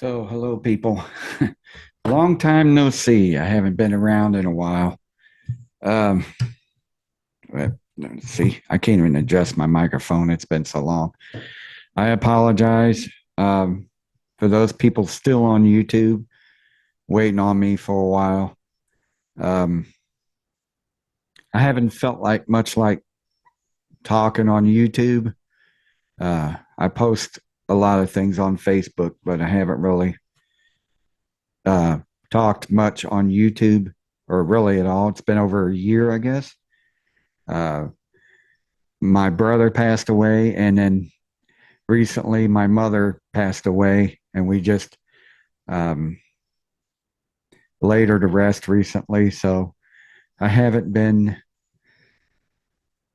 Hello, people. Long time no see. I haven't been around in a while. Um, let's see, I can't even adjust my microphone. It's been so long. I apologize for those people still on YouTube waiting on me for a while. Um, I haven't felt like much like talking on YouTube. I post a lot of things on Facebook, but I haven't really uh, talked much on YouTube or really at all. It's been over a year, I guess. Uh, my brother passed away, and then recently my mother passed away, and we just um, laid her to rest recently. So I haven't been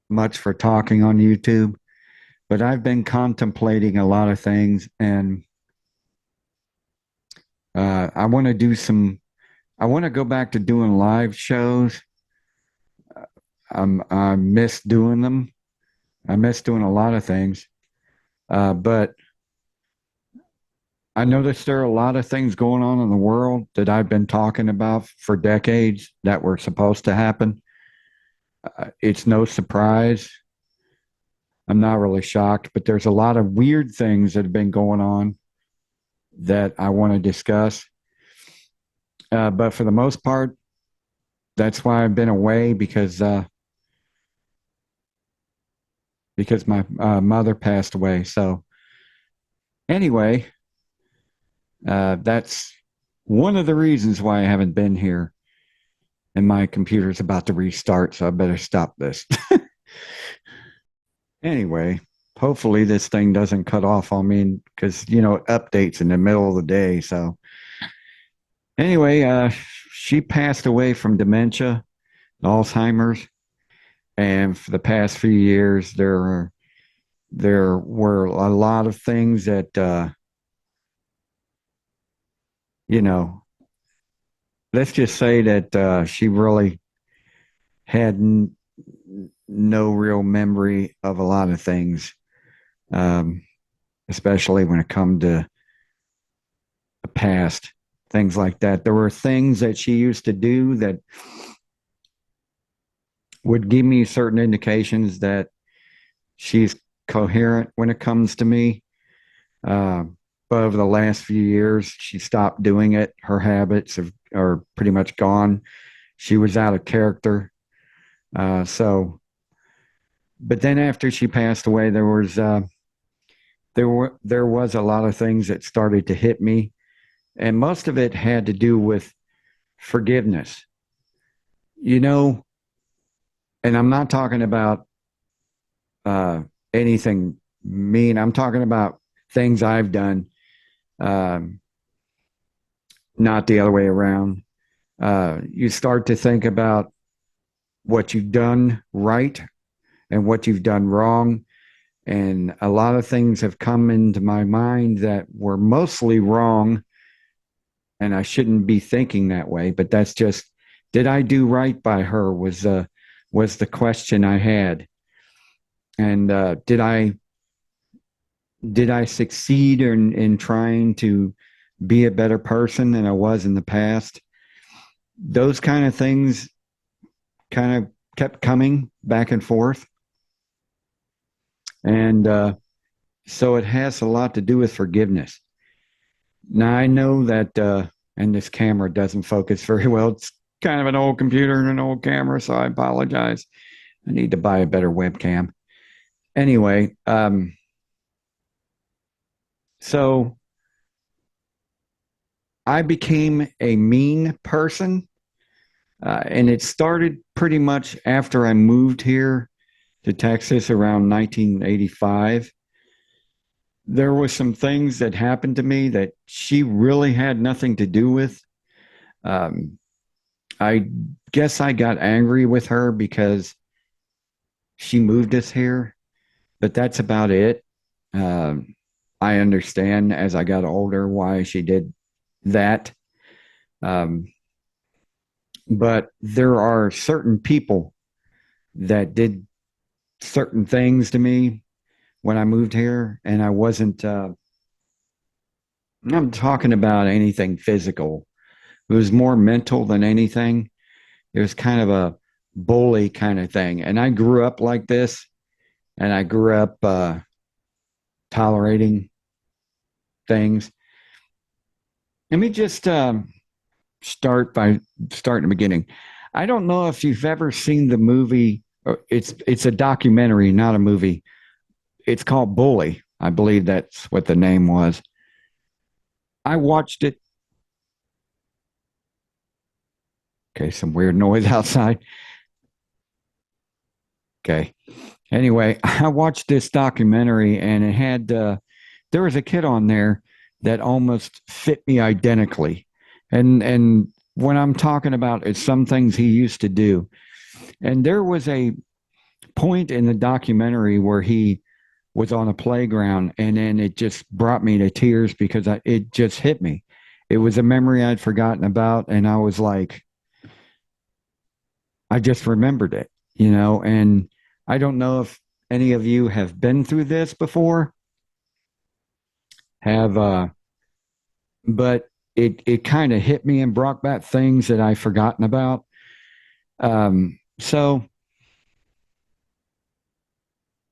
much for talking on YouTube, but I've been contemplating a lot of things, and I want to do some. I want to go back to doing live shows. I miss doing them. I miss doing a lot of things, but I noticed there are a lot of things going on in the world that I've been talking about for decades that were supposed to happen. It's no surprise. I'm not really shocked, but there's a lot of weird things that have been going on that I want to discuss. But for the most part, that's why I've been away because my mother passed away. So anyway, that's one of the reasons why I haven't been here. And my computer's about to restart, so I better stop this. Anyway, hopefully this thing doesn't cut off on me because it updates in the middle of the day. So anyway, she passed away from dementia, Alzheimer's, and for the past few years, there were a lot of things that you know. Let's just say that she really had no real memory of a lot of things, um, especially when it come to the past, things like that. There were things that she used to do that would give me certain indications that she's coherent when it comes to me. Uh, but over the last few years, she stopped doing it. Her are pretty much gone. She was out of character. But then after she passed away, there was a lot of things that started to hit me, and most of it had to do with forgiveness. You know, and I'm not talking about uh, anything mean. I'm talking about things I've done, um, not the other way around. You start to think about what you've done right and what you've done wrong. And a lot of things have come into my mind that were mostly wrong. And I shouldn't be thinking that way, but that's just, did I do right by her was the question I had. And did I succeed in trying to be a better person than I was in the past? Those kind of things kind of kept coming back and forth. And so it has a lot to do with forgiveness. Now, I know that, and this camera doesn't focus very well. It's kind of an old computer and an old camera, so I apologize. I need to buy a better webcam. Anyway, so I became a mean person, and it started pretty much after I moved here to Texas around 1985. There were some things that happened to me that she really had nothing to do with. Um, I guess I got angry with her because she moved us here, but that's about it. Um, I understand as I got older why she did that. Um, but there are certain people that did certain things to me when I moved here, and I wasn't. I'm talking about anything physical. It was more mental than anything. It was kind of a bully kind of thing. And I grew up like this, and I grew up tolerating things. Let me just start by starting the beginning. I don't know if you've ever seen the movie. It's a documentary, not a movie. It's called Bully. I believe that's what the name was. I watched it. Okay, some weird noise outside. Okay. Anyway, I watched this documentary and it had there was a kid on there that almost fit me identically. And when I'm talking about it's some things he used to do. And there was a point in the documentary where he was on a playground and then it just brought me to tears because it just hit me. It was a memory I'd forgotten about and I was like I just remembered it, and I don't know if any of you have been through this before, have but it kind of hit me and brought back things that I've forgotten about. So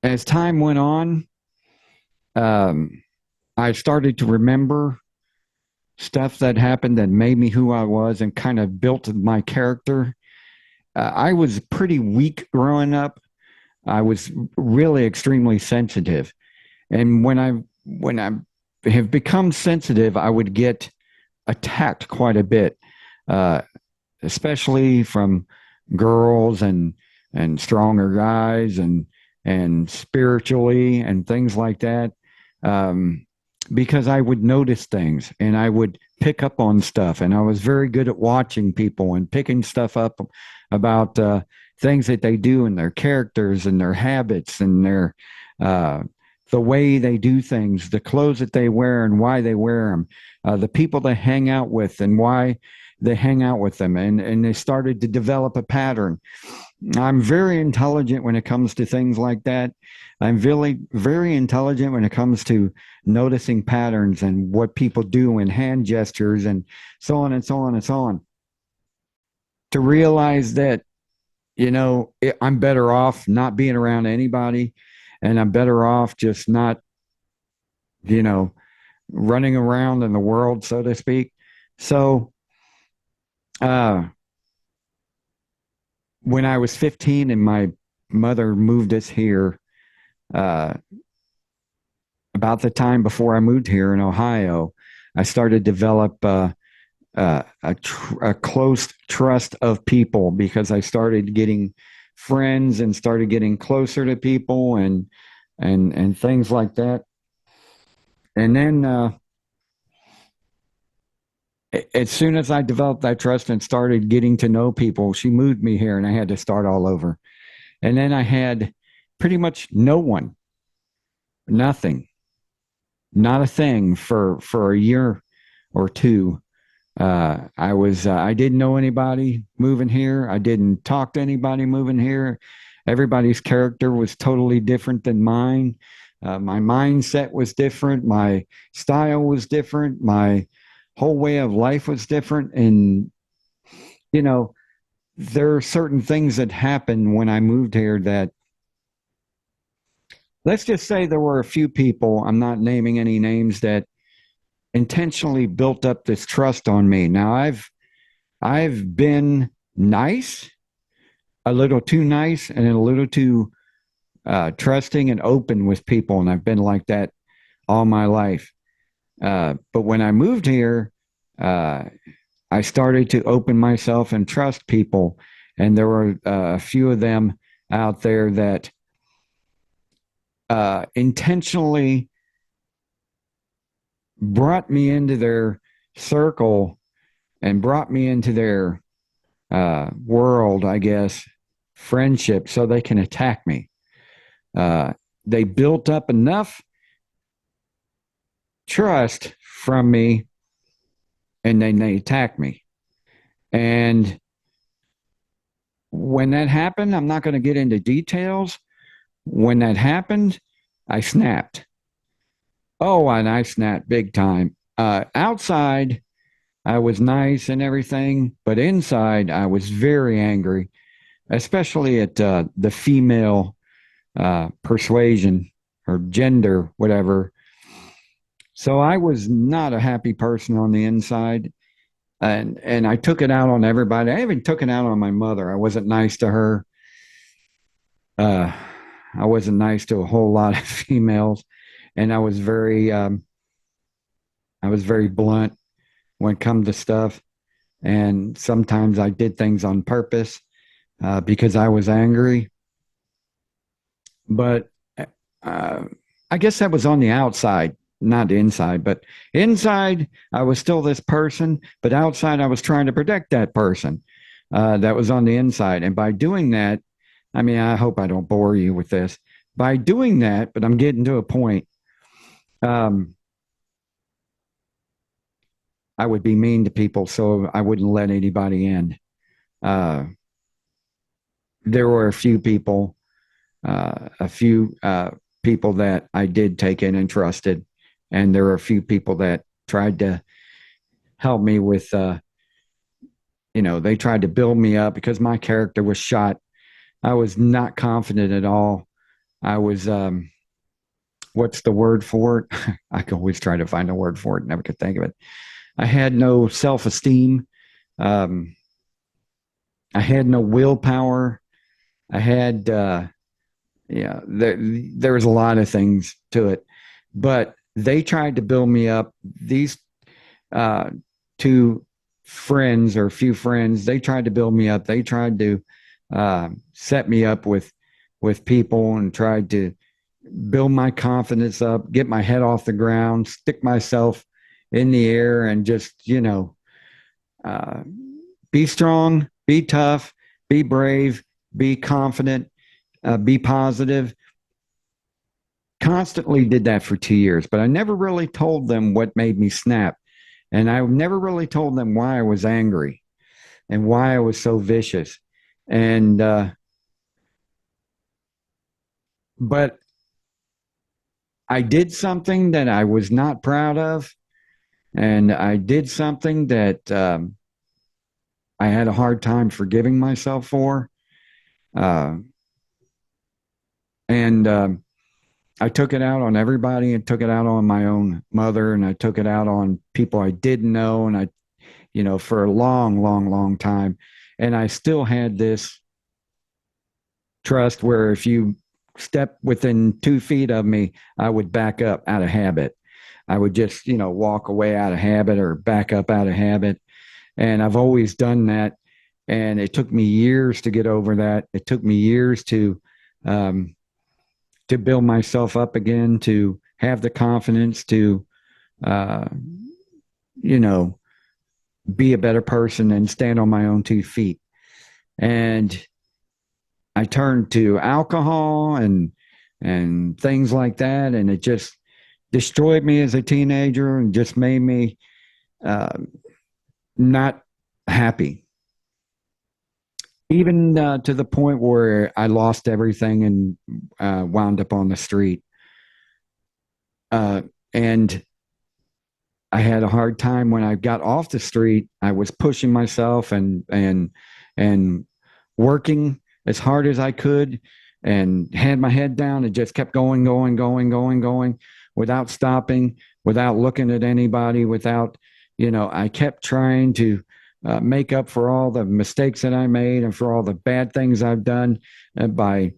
as time went on, um, I started to remember stuff that happened that made me who I was and kind of built my character. I was pretty weak growing up. I was really extremely sensitive. And when I have become sensitive, I would get attacked quite a bit, uh, especially from girls and stronger guys and spiritually and things like that. Um, because I would notice things and I would pick up on stuff, and I was very good at watching people and picking stuff up about things that they do and their characters and their habits and their uh, the way they do things, the clothes that they wear and why they wear them, the people they hang out with and why they hang out with them, and they started to develop a pattern. I'm very intelligent when it comes to things like that. I'm really very intelligent when it comes to noticing patterns and what people do and hand gestures and so on and so on and so on. To realize that, I'm better off not being around anybody, and I'm better off just not, you know, running around in the world, so to speak. So, uh, when I was 15 and my mother moved us here, uh, about the time before I moved here in Ohio, I started to develop a close trust of people because I started getting friends and started getting closer to people and things like that. And then as soon as I developed that trust and started getting to know people, she moved me here and I had to start all over. And then I had pretty much no one, nothing, not a thing for a year or two. I didn't know anybody moving here. I didn't talk to anybody moving here. Everybody's character was totally different than mine. My mindset was different. My style was different. My whole way of life was different. And, you know, there are certain things that happened when I moved here that, let's just say there were a few people, I'm not naming any names, that intentionally built up this trust on me. Now, I've been nice, a little too nice, and a little too trusting and open with people, and I've been like that all my life. But when I moved here, uh, I started to open myself and trust people, and there were a few of them out there that intentionally brought me into their circle and brought me into their world, I guess, friendship, so they can attack me. Uh, they built up enough trust from me, and then they attacked me. And when that happened, I'm not going to get into details. When that happened, I snapped. Oh, and I snapped big time. outside, I was nice and everything, but inside, I was very angry, especially at the female persuasion or gender, whatever. So I was not a happy person on the inside, and I took it out on everybody. I even took it out on my mother. I wasn't nice to her. Uh, I wasn't nice to a whole lot of females, and I was very blunt when it come to stuff. And sometimes I did things on purpose because I was angry. But uh, I guess that was on the outside, not the inside. But inside, I was still this person, but outside, I was trying to protect that person that was on the inside. And by doing that, I mean, I hope I don't bore you with this. By doing that, but I'm getting to a point, um, I would be mean to people, so I wouldn't let anybody in. Uh, there were a few people that I did take in and trusted, and there were a few people that tried to help me with, they tried to build me up because my character was shot. I was not confident at all. I was, what's the word for it? I can always try to find a word for it, never could think of it. I had no self esteem. Um, I had no willpower. I had, yeah, there was a lot of things to it, but they tried to build me up. These uh, two friends or few friends, they tried to build me up. They tried to set me up with people and tried to build my confidence up, get my head off the ground, stick myself in the air, and just uh, be strong, be tough, be brave, be confident, be positive. Constantly did that for 2 years, but I never really told them what made me snap. And I never really told them why I was angry and why I was so vicious. And, but I did something that I was not proud of. And I did something that I had a hard time forgiving myself for. Uh, and I took it out on everybody and took it out on my own mother, and I took it out on people I didn't know. And for a long, long, long time. And I still had this trust where if you step within 2 feet of me, I would back up out of habit. I would just, walk away out of habit or back up out of habit. And I've always done that. And it took me years to get over that. It took me years um, to build myself up again, to have the confidence to, uh, you know, be a better person and stand on my own 2 feet. And I turned to alcohol and things like that, and it just destroyed me as a teenager and just made me uh, not happy. Even to the point where I lost everything and wound up on the street. And I had a hard time when I got off the street. I was pushing myself and working as hard as I could and had my head down and just kept going, going, going, going, going without stopping, without looking at anybody, I kept trying to make up for all the mistakes that I made and for all the bad things I've done by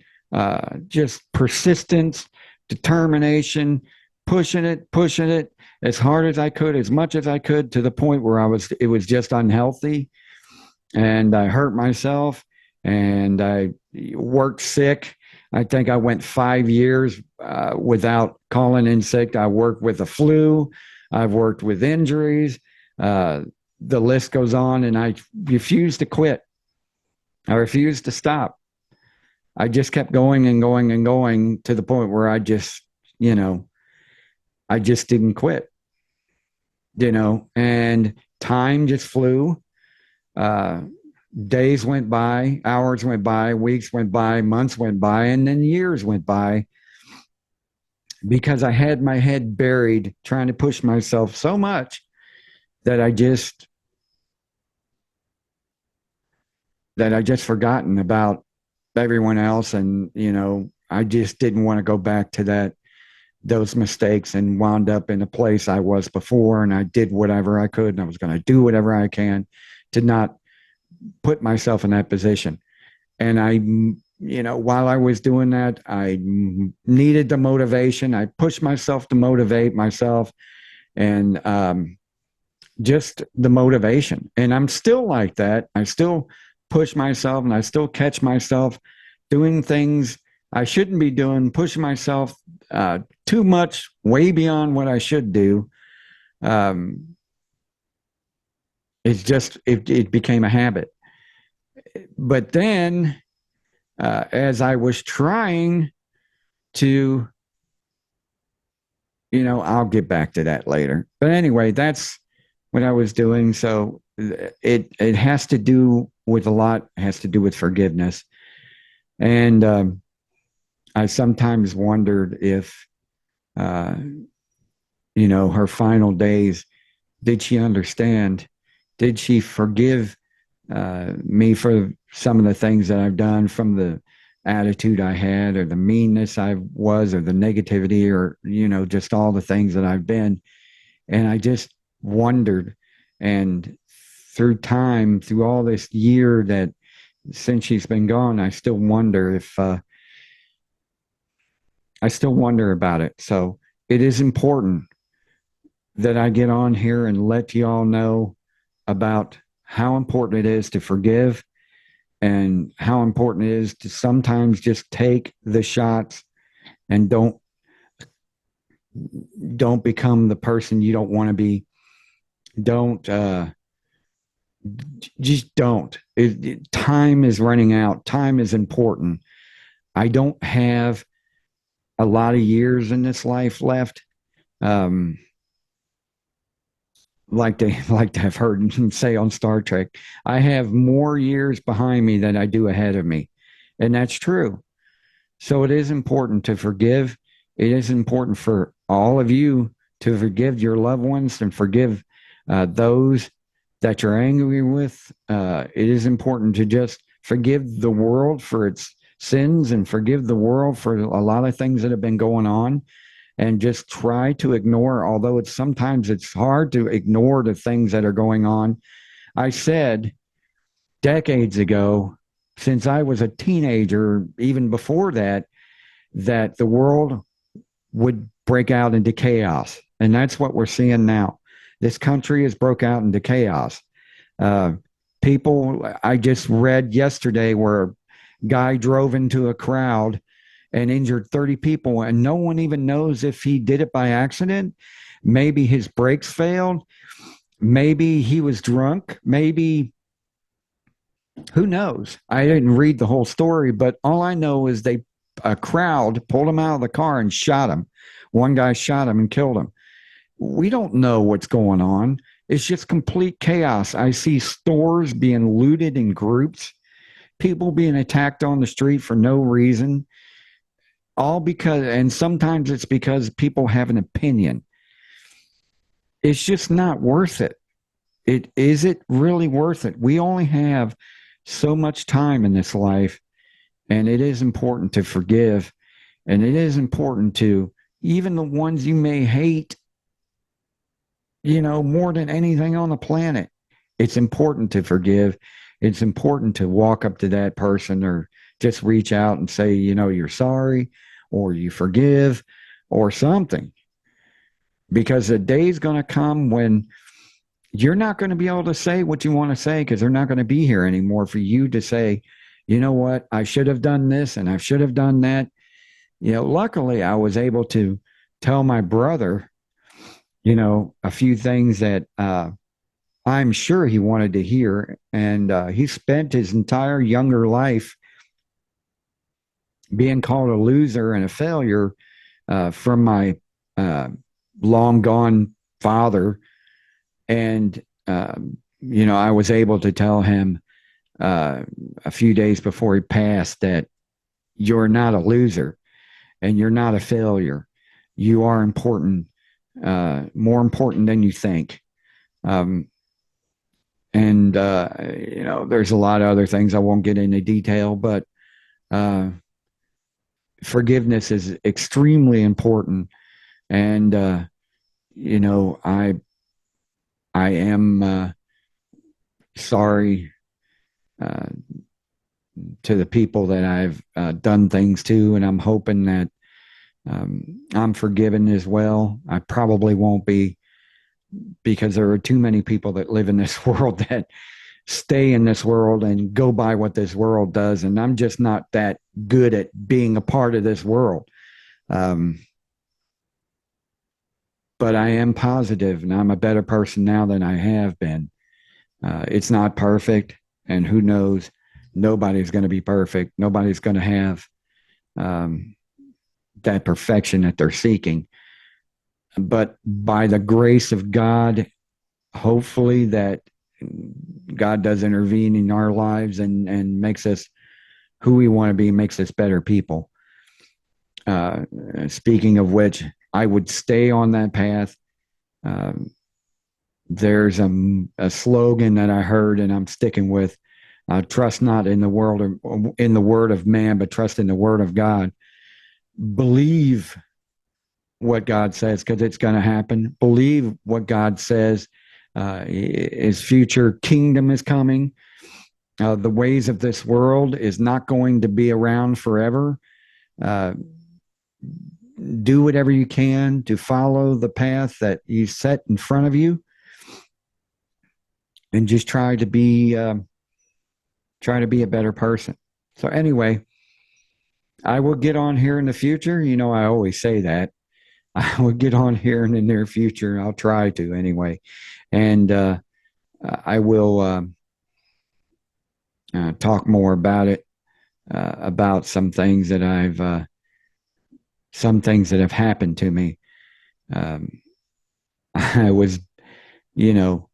just persistence, determination, pushing it as hard as I could, as much as I could, to the point where it was just unhealthy. And I hurt myself and I worked sick. I think I went 5 years without calling in sick. I worked with the flu. I've worked with injuries. The list goes on, and I refused to quit. I refused to stop. I just kept going and going and going to the point where I just didn't quit, and time just flew. Uh, Days went by, hours went by, weeks went by, months went by, and then years went by. because I had my head buried trying to push myself so much that I just forgotten about everyone else. And, I just didn't want to go back to those mistakes, and wound up in a place I was before. And I did whatever I could, and I was going to do whatever I can to not put myself in that position. And while I was doing that, I needed the motivation. I pushed myself to motivate myself, and just the motivation. And I'm still like that. I still push myself, and I still catch myself doing things I shouldn't be doing, pushing myself too much, way beyond what I should do. Um, it became a habit. But then, as I was trying to, I'll get back to that later. But anyway, that's what I was doing. So it has to do with a lot, has to do with forgiveness. And I sometimes wondered if, uh, her final days, did she understand? Did she forgive me for some of the things that I've done, from the attitude I had, or the meanness I was, or the negativity, or, just all the things that I've been? And I just wondered. And through time, through all this year that since she's been gone, I still wonder about it. So it is important that I get on here and let you all know about how important it is to forgive, and how important it is to sometimes just take the shots, and don't become the person you don't want to be. Don't just don't. Time is running out. Time is important. I don't have a lot of years in this life left. Um, like I've heard say on Star Trek, I have more years behind me than I do ahead of me, and that's true. So it is important to forgive. It is important for all of you to forgive your loved ones, and forgive those that you're angry with. It is important to just forgive the world for its sins, and forgive the world for a lot of things that have been going on, and just try to ignore, although sometimes it's hard to ignore the things that are going on. I said decades ago, since I was a teenager, even before that, that the world would break out into chaos. And that's what we're seeing now. This country has broke out into chaos. Uh, I just read yesterday where a guy drove into a crowd and injured 30 people, and no one even knows if he did it by accident. Maybe his brakes failed. Maybe he was drunk. Maybe, who knows? I didn't read the whole story, but all I know is a crowd pulled him out of the car and shot him. One guy shot him and killed him. We don't know what's going on. It's just complete chaos. I see stores being looted in groups, people being attacked on the street for no reason, all because, and sometimes it's because people have an opinion. It's just not worth it. Is it really worth it? We only have so much time in this life, and it is important to forgive, and it is important to, even the ones you may hate, more than anything on the planet, it's important to forgive. It's important to walk up to that person, or just reach out and say, you're sorry, or you forgive, or something. Because the day's going to come when you're not going to be able to say what you want to say, because they're not going to be here anymore for you to say, you know what, I should have done this and I should have done that. Luckily, I was able to tell my brother, a few things that I'm sure he wanted to hear. And he spent his entire younger life being called a loser and a failure from my long gone father. And, I was able to tell him a few days before he passed that you're not a loser, and you're not a failure. you are important, more important than you think. Um, and there's a lot of other things I won't get into detail, but uh, forgiveness is extremely important. And I am sorry uh, to the people that I've done things to, and I'm hoping that I'm forgiven as well. I probably won't be, because there are too many people that live in this world that stay in this world and go by what this world does, and I'm just not that good at being a part of this world. Um, but I am positive, and I'm a better person now than I have been. It's not perfect, and who knows? Nobody's going to be perfect. Nobody's going to have um, that perfection that they're seeking. But by the grace of God, hopefully that God does intervene in our lives and makes us who we want to be, makes us better people. Uh, Speaking of which, I would stay on that path. Um, there's a slogan that I heard and I'm sticking with. Trust not in the world or in the word of man, but trust in the word of God. Believe what God says, because it's going to happen. Believe what God says. His future kingdom is coming. The ways of this world is not going to be around forever. Uh, do whatever you can to follow the path that you set in front of you, and just try to be a better person. So anyway, I will get on here in the future. I always say that. I will get on here in the near future. I'll try to anyway. And I will talk more about it, about some things that have happened to me. Um, I was, you know,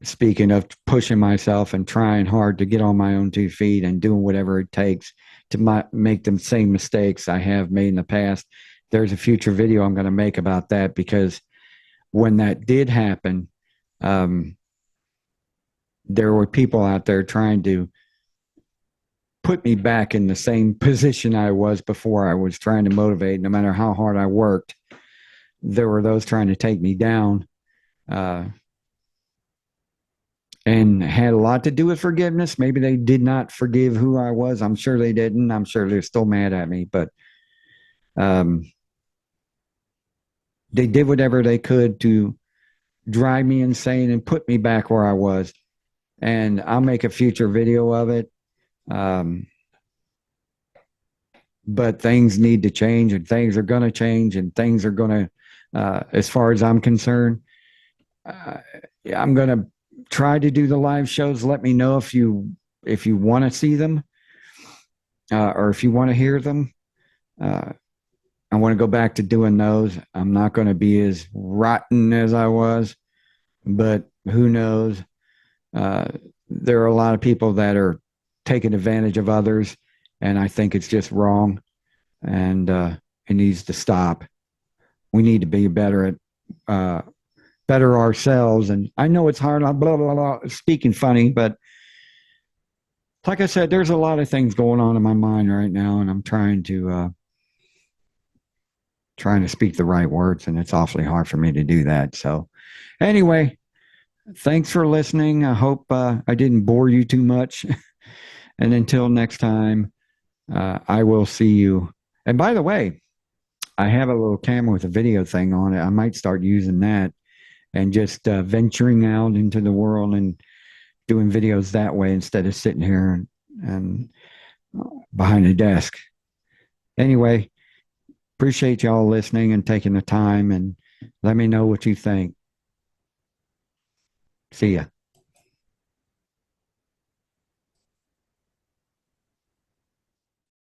speaking of pushing myself and trying hard to get on my own 2 feet and doing whatever it takes to make the same mistakes I have made in the past. There's a future video I'm going to make about that, because when that did happen, um, there were people out there trying to put me back in the same position I was before. I was trying to motivate. No matter how hard I worked, there were those trying to take me down. And had a lot to do with forgiveness. Maybe they did not forgive who I was. I'm sure they didn't. I'm sure they're still mad at me, but um, they did whatever they could to drive me insane and put me back where I was. And I'll make a future video of it. Um, but things need to change, and things are going to change, and things are going to, as far as I'm concerned, uh, I'm going to try to do the live shows. Let me know if you want to see them, or if you want to hear them. I want to go back to doing those. I'm not going to be as rotten as I was, but who knows? Uh, there are a lot of people that are taking advantage of others, and I think it's just wrong, and it needs to stop. We need to be better ourselves. And I know it's hard, blah, blah, blah, speaking funny, but like I said, there's a lot of things going on in my mind right now, and I'm trying to speak the right words, and it's awfully hard for me to do that. So anyway, thanks for listening. I hope I didn't bore you too much. And until next time, I will see you. And by the way, I have a little camera with a video thing on it. I might start using that and just venturing out into the world and doing videos that way, instead of sitting here and behind a desk. Anyway, appreciate y'all listening and taking the time, and let me know what you think. See ya.